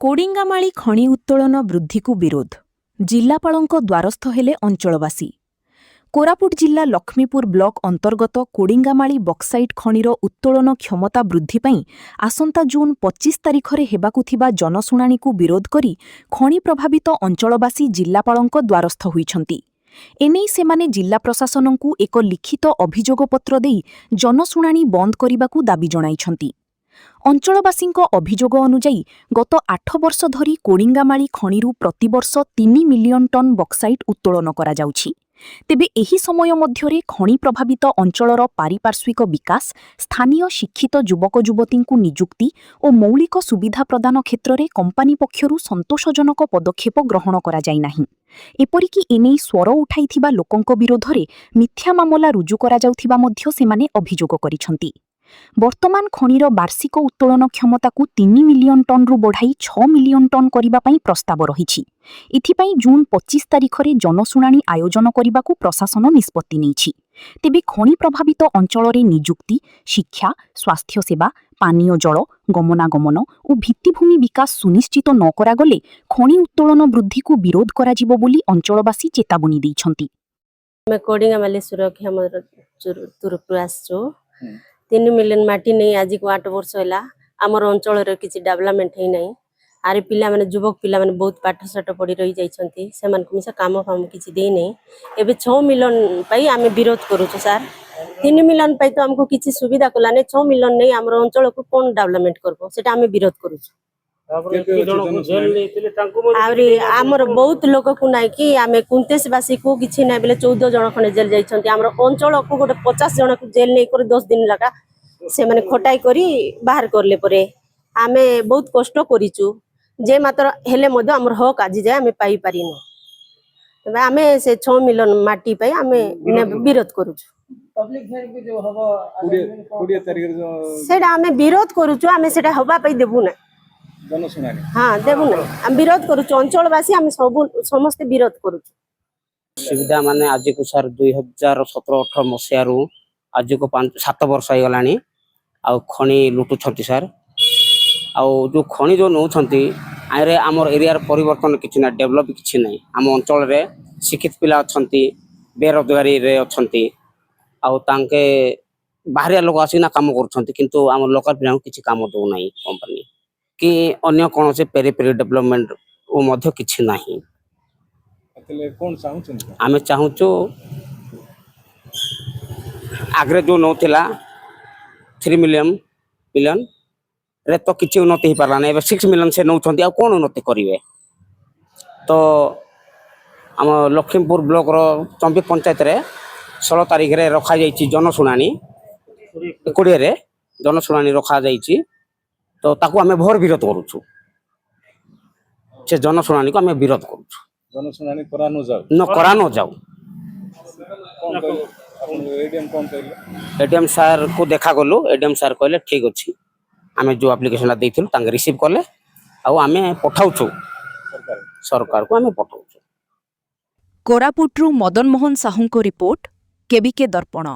କୋଡ଼ିଙ୍ଗାମାଳି ଖଣି ଉତ୍ତୋଳନ ବୃଦ୍ଧିକୁ ବିରୋଧ ଜିଲ୍ଲାପାଳଙ୍କ ଦ୍ୱାରସ୍ଥ ହେଲେ ଅଞ୍ଚଳବାସୀ। କୋରାପୁଟ ଜିଲ୍ଲା ଲକ୍ଷ୍ମୀପୁର ବ୍ଲକ ଅନ୍ତର୍ଗତ କୋଡ଼ିଙ୍ଗାମାଳି ବକ୍ସାଇଟ୍ ଖଣିର ଉତ୍ତୋଳନ କ୍ଷମତା ବୃଦ୍ଧି ପାଇଁ ଆସନ୍ତା ଜୁନ୍ 25 ତାରିଖରେ ହେବାକୁ ଥିବା ଜନଶୁଣାଣିକୁ ବିରୋଧ କରି ଖଣି ପ୍ରଭାବିତ ଅଞ୍ଚଳବାସୀ ଜିଲ୍ଲାପାଳଙ୍କ ଦ୍ୱାରସ୍ଥ ହୋଇଛନ୍ତି। ଏନେଇ ସେମାନେ ଜିଲ୍ଲା ପ୍ରଶାସନଙ୍କୁ ଏକ ଲିଖିତ ଅଭିଯୋଗପତ୍ର ଦେଇ ଜନଶୁଣାଣି ବନ୍ଦ କରିବାକୁ ଦାବି ଜଣାଇଛନ୍ତି। ଅଞ୍ଚଳବାସୀଙ୍କ ଅଭିଯୋଗ ଅନୁଯାୟୀ ଗତ 8 ବର୍ଷ ଧରି କୋଡ଼ିଙ୍ଗାମାଳି ଖଣିରୁ ପ୍ରତିବର୍ଷ 3 ମିଲିୟନ ଟନ୍ ବକ୍ସାଇଟ୍ ଉତ୍ତୋଳନ କରାଯାଉଛି। ତେବେ ଏହି ସମୟ ମଧ୍ୟରେ ଖଣି ପ୍ରଭାବିତ ଅଞ୍ଚଳର ପାରିପାର୍ଶ୍ୱିକ ବିକାଶ, ସ୍ଥାନୀୟ ଶିକ୍ଷିତ ଯୁବକ ଯୁବତୀଙ୍କୁ ନିଯୁକ୍ତି ଓ ମୌଳିକ ସୁବିଧା ପ୍ରଦାନ କ୍ଷେତ୍ରରେ କମ୍ପାନୀ ପକ୍ଷରୁ ସନ୍ତୋଷଜନକ ପଦକ୍ଷେପ ଗ୍ରହଣ କରାଯାଇନାହିଁ। ଏପରିକି ଏନେଇ ସ୍ୱର ଉଠାଇଥିବା ଲୋକଙ୍କ ବିରୋଧରେ ମିଥ୍ୟା ମାମଲା ରୁଜୁ କରାଯାଉଥିବା ମଧ୍ୟ ସେମାନେ ଅଭିଯୋଗ କରିଛନ୍ତି। ବର୍ତ୍ତମାନ ଖଣିର ବାର୍ଷିକ ଉତ୍ତୋଳନ କ୍ଷମତାକୁ 3 ମିଲିୟନ ଟନ୍ରୁ ବଢ଼ାଇ 6 ମିଲିୟନ ଟନ୍ କରିବା ପାଇଁ ପ୍ରସ୍ତାବ ରହିଛି। ଏଥିପାଇଁ ଜୁନ୍ 25 ତାରିଖରେ ଜନଶୁଣାଣି ଆୟୋଜନ କରିବାକୁ ପ୍ରଶାସନ ନିଷ୍ପତ୍ତି ନେଇଛି। ତେବେ ଖଣି ପ୍ରଭାବିତ ଅଞ୍ଚଳରେ ନିଯୁକ୍ତି, ଶିକ୍ଷା, ସ୍ୱାସ୍ଥ୍ୟସେବା, ପାନୀୟ ଜଳ, ଗମନାଗମନ ଓ ଭିତ୍ତିଭୂମି ବିକାଶ ସୁନିଶ୍ଚିତ ନ କରାଗଲେ ଖଣି ଉତ୍ତୋଳନ ବୃଦ୍ଧିକୁ ବିରୋଧ କରାଯିବ ବୋଲି ଅଞ୍ଚଳବାସୀ ଚେତାବନୀ ଦେଇଛନ୍ତି। ଆମେ କୋଡ଼ିଙ୍ଗାମାଳି ସୁରକ୍ଷା ତରଫରୁ ଆସିଛୁ। 3 ମିଲିୟନ ମାଟି ନେଇ ଆଜିକୁ 8 ବର୍ଷ ହେଲା ଆମର ଅଞ୍ଚଳରେ କିଛି ଡେଭଲପମେଣ୍ଟ ହେଇନାହିଁ। ଆରେ ପିଲାମାନେ ଯୁବକ ପିଲାମାନେ ବହୁତ ପାଠଶାଠ ପଢ଼ି ରହିଯାଇଛନ୍ତି, ସେମାନଙ୍କୁ ମିଶା କାମ ଫାମ କିଛି ଦେଇନାହିଁ। ଏବେ 6 ମିଲିୟନ ପାଇଁ ଆମେ ବିରୋଧ କରୁଛୁ ସାର୍। 3 ମିଲିୟନ ପାଇଁ ତ ଆମକୁ କିଛି ସୁବିଧା କଲାନି, 6 ମିଲିୟନ ନେଇ ଆମର ଅଞ୍ଚଳକୁ କ'ଣ ଡେଭଲପମେଣ୍ଟ କରିବ ସେଟା ଆମେ ବିରୋଧ କରୁଛୁ। ଆହୁରି ଆମର ବହୁତ ଲୋକକୁ ନାଇଁ କି ଆମେ 29 ବାସୀକୁ କିଛି ନାହିଁ ବୋଲେ 14 ଜଣ ଖଣ୍ଡେ ଜେଲ ଯାଇଛନ୍ତି। ଆମର ଅଞ୍ଚଳକୁ ଗୋଟେ 50 ଜଣକୁ ଜେଲ ନେଇକରି 10 ଦିନ ଲଗା ସେମାନେ ଖଟାଇ କରି ବାହାର କରଲେ ପରେ ଆମେ ବହୁତ କଷ୍ଟ କରିଛୁ। ଯେ ମାତ୍ର ହେଲେ ମଧ୍ୟ ଆମର ହକ୍ ଆଜି ଯାଏ ଆମେ ପାଇପାରିନୁ। ତେବେ ଆମେ ସେ 6 ମିଲିୟନ ମାଟି ପାଇଁ ଆମେ ବିରୋଧ କରୁଛୁ। ସେଟା ଆମେ ବିରୋଧ କରୁଛୁ, ଆମେ ସେଟା ହବା ପାଇଁ ଦେବୁ ନା। हाँ देबु ना, हम विरोध करूछु। अंचलवासी हम समस्त विरोध करूछु। सुविधा माने आज को सर 2017-18 मसीह रु आज को 5-7 वर्ष हो गलानी आ खणी लुटु छथि सर। आ जो खणी जो नौ छथि आरे हमर एरिया रे परिवर्तन किछि ना, डेवलप किछि नै। हम अंचल रे शिक्षित पिला छथि, बेरोजगारी रे छथि आ तांके बाहरिया लोक आसी ना काम करू छथि, किंतु हम लोकल पिला किछि काम दो नै कंपनी कि अन्य कौन से पेरीपेरी डेवलपमेंट वो मध्य किछि नहीं। आमे चाहूचु आगरे जो नौ थिला 3 मिलियन रे तो किछि उन्नति ही पारला नै। 6 मिलियन से नौ छथि आ कोन उन्नति करिवे। तो हम लक्ष्मीपुर ब्लॉक रो चंपी पंचायत रे 16 तारीख रे रखा जाईची जनशुणानी, 20 रे जनशुणानी रखा जाईची। तो ताकू आमे भोर विरोध करूछु। से जनशुणानी को आमे विरोध करूछु। जनशुणानी करा न जाऊ एडीएम सर को देखा गलु। एडीएम सर कहले ठीक अछि, आमे जो एप्लीकेशन देइथिलु तांगे रिसीव करले आ आमे पठाउछु सरकार को आमे पठाउछु। कोरापुटरू मदन मोहन साहू को रिपोर्ट, केबीके दर्पण।